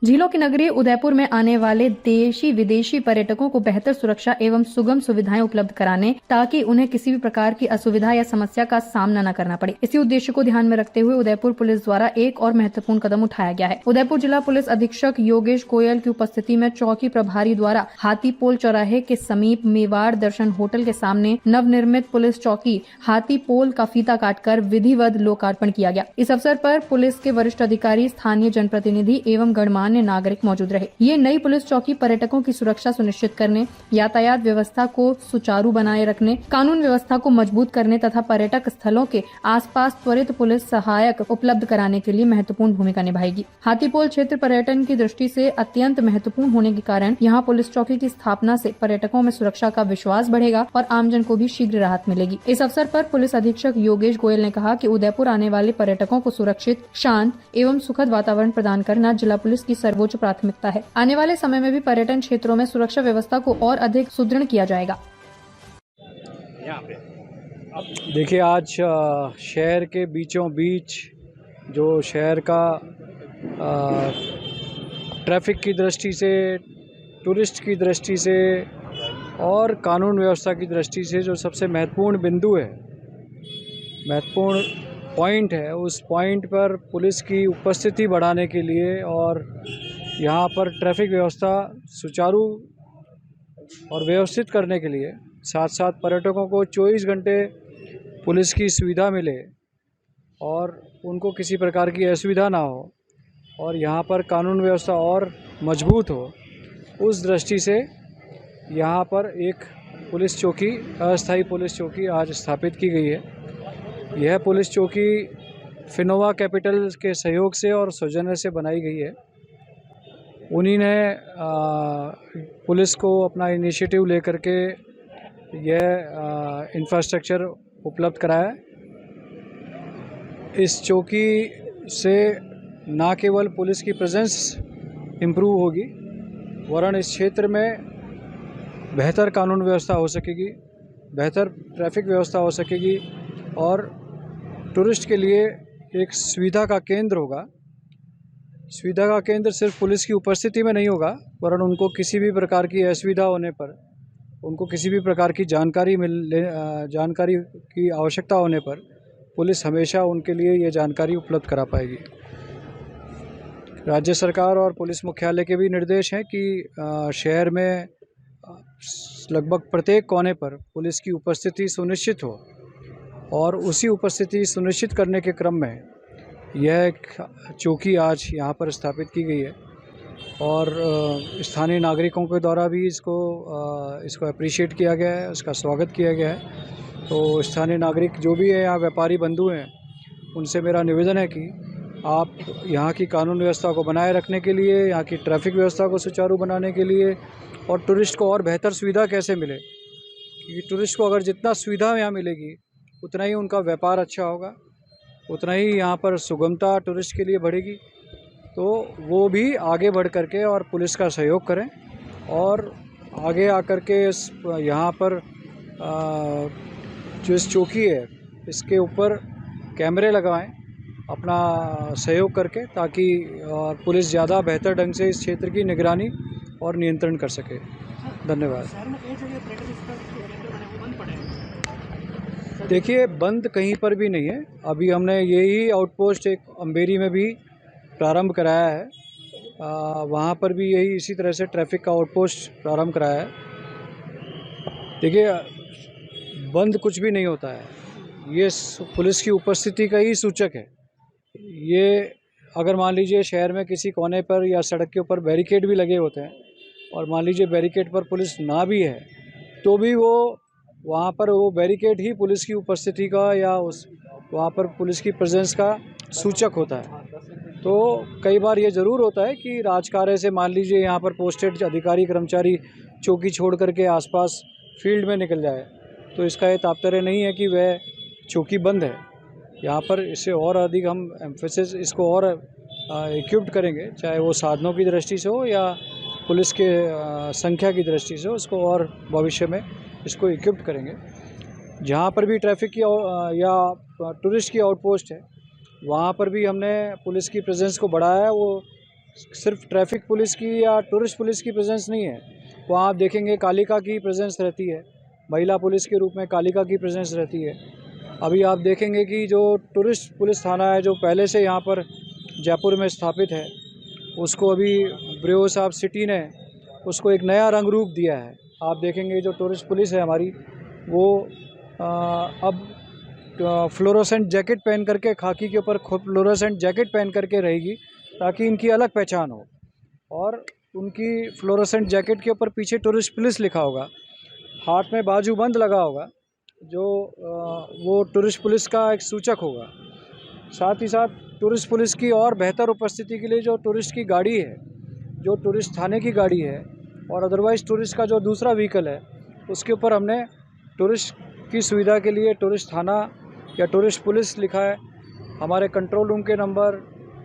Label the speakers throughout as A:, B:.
A: झीलों की नगरी उदयपुर में आने वाले देशी विदेशी पर्यटकों को बेहतर सुरक्षा एवं सुगम सुविधाएं उपलब्ध कराने ताकि उन्हें किसी भी प्रकार की असुविधा या समस्या का सामना न करना पड़े। इसी उद्देश्य को ध्यान में रखते हुए उदयपुर पुलिस द्वारा एक और महत्वपूर्ण कदम उठाया गया है। उदयपुर जिला पुलिस अधीक्षक योगेश गोयल की उपस्थिति में चौकी प्रभारी द्वारा हाथीपोल चौराहे के समीप मेवाड़ दर्शन होटल के सामने नवनिर्मित पुलिस चौकी हाथीपोल का फीता काटकर विधिवत लोकार्पण किया गया। इस अवसर पर पुलिस के वरिष्ठ अधिकारी, स्थानीय जनप्रतिनिधि एवं गणमान्य नागरिक मौजूद रहे। ये नई पुलिस चौकी पर्यटकों की सुरक्षा सुनिश्चित करने, यातायात व्यवस्था को सुचारू बनाए रखने, कानून व्यवस्था को मजबूत करने तथा पर्यटक स्थलों के आसपास त्वरित पुलिस सहायक उपलब्ध कराने के लिए महत्वपूर्ण भूमिका निभाएगी। हाथीपोल क्षेत्र पर्यटन की दृष्टि से अत्यंत महत्वपूर्ण होने के कारण यहाँ पुलिस चौकी की स्थापना से पर्यटकों में सुरक्षा का विश्वास बढ़ेगा और आमजन को भी शीघ्र राहत मिलेगी। इस अवसर पर पुलिस अधीक्षक योगेश गोयल ने कहा कि उदयपुर आने वाले पर्यटकों को सुरक्षित, शांत एवं सुखद वातावरण प्रदान करना जिला पुलिस की सर्वोच्च प्राथमिकता है। आने वाले समय में भी पर्यटन क्षेत्रों में सुरक्षा व्यवस्था को और अधिक सुदृढ़ किया जाएगा।
B: देखिए, आज शहर के बीचों बीच जो शहर का ट्रैफिक की दृष्टि से, टूरिस्ट की दृष्टि से और कानून व्यवस्था की दृष्टि से जो सबसे महत्वपूर्ण बिंदु है, महत्वपूर्ण पॉइंट है, उस पॉइंट पर पुलिस की उपस्थिति बढ़ाने के लिए और यहाँ पर ट्रैफिक व्यवस्था सुचारू और व्यवस्थित करने के लिए, साथ साथ पर्यटकों को 24 घंटे पुलिस की सुविधा मिले और उनको किसी प्रकार की असुविधा ना हो और यहाँ पर कानून व्यवस्था और मजबूत हो, उस दृष्टि से यहाँ पर एक पुलिस चौकी, अस्थायी पुलिस चौकी आज स्थापित की गई है। यह पुलिस चौकी फिनोवा कैपिटल के सहयोग से और सौजन्य से बनाई गई है। उन्हीं ने पुलिस को अपना इनिशिएटिव लेकर के यह इंफ्रास्ट्रक्चर उपलब्ध कराया। इस चौकी से न केवल पुलिस की प्रेजेंस इम्प्रूव होगी, वरन इस क्षेत्र में बेहतर कानून व्यवस्था हो सकेगी, बेहतर ट्रैफिक व्यवस्था हो सकेगी और टूरिस्ट के लिए एक सुविधा का केंद्र होगा। सुविधा का केंद्र सिर्फ पुलिस की उपस्थिति में नहीं होगा, वरन उनको किसी भी प्रकार की असुविधा होने पर, उनको किसी भी प्रकार की जानकारी की आवश्यकता होने पर पुलिस हमेशा उनके लिए ये जानकारी उपलब्ध करा पाएगी। राज्य सरकार और पुलिस मुख्यालय के भी निर्देश हैं कि शहर में लगभग प्रत्येक कोने पर पुलिस की उपस्थिति सुनिश्चित हो और उसी उपस्थिति सुनिश्चित करने के क्रम में यह चौकी आज यहाँ पर स्थापित की गई है और स्थानीय नागरिकों के द्वारा भी इसको अप्रिशिएट किया गया है, उसका स्वागत किया गया है। तो स्थानीय नागरिक जो भी है, यहाँ व्यापारी बंधु हैं, उनसे मेरा निवेदन है कि आप यहाँ की कानून व्यवस्था को बनाए रखने के लिए, यहाँ की ट्रैफिक व्यवस्था को सुचारू बनाने के लिए और टूरिस्ट को और बेहतर सुविधा कैसे मिले, क्योंकि टूरिस्ट को अगर जितना सुविधा यहाँ मिलेगी उतना ही उनका व्यापार अच्छा होगा, उतना ही यहाँ पर सुगमता टूरिस्ट के लिए बढ़ेगी। तो वो भी आगे बढ़ करके और पुलिस का सहयोग करें और आगे आकर के यहाँ पर जो इस चौकी है इसके ऊपर कैमरे लगवाएं अपना सहयोग करके, ताकि पुलिस ज़्यादा बेहतर ढंग से इस क्षेत्र की निगरानी और नियंत्रण कर सके। धन्यवाद। देखिए, बंद कहीं पर भी नहीं है। अभी हमने यही आउटपोस्ट एक अम्बेरी में भी प्रारंभ कराया है, वहाँ पर भी यही इसी तरह से ट्रैफिक का आउटपोस्ट प्रारंभ कराया है। देखिए, बंद कुछ भी नहीं होता है, ये पुलिस की उपस्थिति का ही सूचक है। ये अगर मान लीजिए शहर में किसी कोने पर या सड़क के ऊपर बैरिकेड भी लगे होते हैं और मान लीजिए बैरिकेड पर पुलिस ना भी है, तो भी वहाँ पर वो बैरिकेड ही पुलिस की उपस्थिति का या वहाँ पर पुलिस की प्रेजेंस का सूचक होता है। तो कई बार ये ज़रूर होता है कि राजकार्य से मान लीजिए यहाँ पर पोस्टेड अधिकारी कर्मचारी चौकी छोड़ करके आसपास फील्ड में निकल जाए, तो इसका ये तात्पर्य नहीं है कि वह चौकी बंद है। यहाँ पर इससे और अधिक हम एम्फेसिस इसको और इक्विप्ड करेंगे, चाहे वो साधनों की दृष्टि से हो या पुलिस के संख्या की दृष्टि से हो, इसको और भविष्य में इसको इक्विप्ड करेंगे। जहाँ पर भी ट्रैफिक की या टूरिस्ट की आउटपोस्ट है, वहाँ पर भी हमने पुलिस की प्रेजेंस को बढ़ाया है। वो सिर्फ ट्रैफिक पुलिस की या टूरिस्ट पुलिस की प्रेजेंस नहीं है, वहाँ आप देखेंगे कालिका की प्रेजेंस रहती है, महिला पुलिस के रूप में कालिका की प्रेजेंस रहती है। अभी आप देखेंगे कि जो टूरिस्ट पुलिस थाना है जो पहले से यहाँ पर जयपुर में स्थापित है, उसको अभी ब्रियो साहब सिटी ने उसको एक नया रंग रूप दिया है। आप देखेंगे जो टूरिस्ट पुलिस है हमारी वो अब फ्लोरोसेंट जैकेट पहन करके, खाकी के ऊपर फ्लोरोसेंट जैकेट पहन करके रहेगी ताकि इनकी अलग पहचान हो। और उनकी फ्लोरोसेंट जैकेट के ऊपर पीछे टूरिस्ट पुलिस लिखा होगा, हाथ में बाजूबंद लगा होगा जो वो टूरिस्ट पुलिस का एक सूचक होगा। साथ ही साथ टूरिस्ट पुलिस की और बेहतर उपस्थिति के लिए जो टूरिस्ट की गाड़ी है, जो टूरिस्ट थाने की गाड़ी है और अदरवाइज़ टूरिस्ट का जो दूसरा व्हीकल है, उसके ऊपर हमने टूरिस्ट की सुविधा के लिए टूरिस्ट थाना या टूरिस्ट पुलिस लिखा है। हमारे कंट्रोल रूम के नंबर,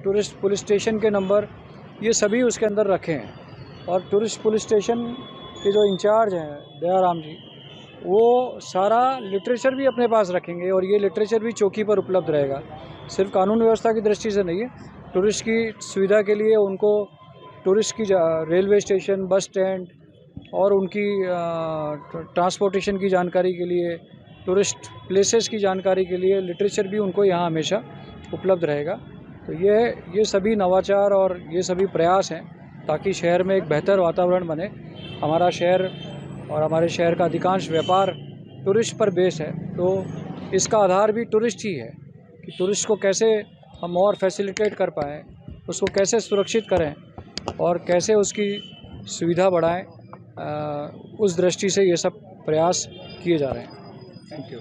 B: टूरिस्ट पुलिस स्टेशन के नंबर, ये सभी उसके अंदर रखे हैं। और टूरिस्ट पुलिस स्टेशन के जो इंचार्ज हैं दयाराम जी, वो सारा लिटरेचर भी अपने पास रखेंगे और ये लिटरेचर भी चौकी पर उपलब्ध रहेगा। सिर्फ कानून व्यवस्था की दृष्टि से नहीं है, टूरिस्ट की सुविधा के लिए उनको टूरिस्ट की रेलवे स्टेशन, बस स्टैंड और उनकी ट्रांसपोर्टेशन की जानकारी के लिए, टूरिस्ट प्लेसेस की जानकारी के लिए लिटरेचर भी उनको यहाँ हमेशा उपलब्ध रहेगा। तो ये सभी नवाचार और ये सभी प्रयास हैं ताकि शहर में एक बेहतर वातावरण बने। हमारा शहर और हमारे शहर का अधिकांश व्यापार टूरिस्ट पर बेस है, तो इसका आधार भी टूरिस्ट ही है कि टूरिस्ट को कैसे हम और फैसिलिटेट कर पाएँ, उसको कैसे सुरक्षित करें और कैसे उसकी सुविधा बढ़ाएं। उस दृष्टि से ये सब प्रयास किए जा रहे हैं। Thank you.